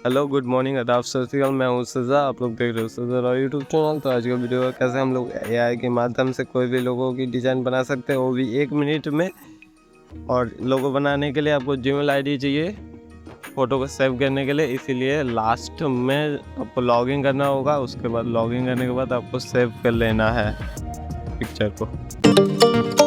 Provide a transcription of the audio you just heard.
Hello, good morning, आदाब, सत श्री अकाल। मैं हूँ सजा, आप लोग देख रहे हो सजारॉय यूट्यूब चैनल। तो आज का वीडियो है कैसे हम लोग एआई के माध्यम से कोई भी लोगों की डिज़ाइन बना सकते हैं, वो भी 1 मिनट में। और लोगो बनाने के लिए आपको जीमेल आईडी चाहिए फ़ोटो को सेव करने के लिए, इसीलिए लास्ट में आपको लॉगिन करना होगा। उसके बाद लॉगिन करने के बाद आपको सेव कर लेना है पिक्चर को।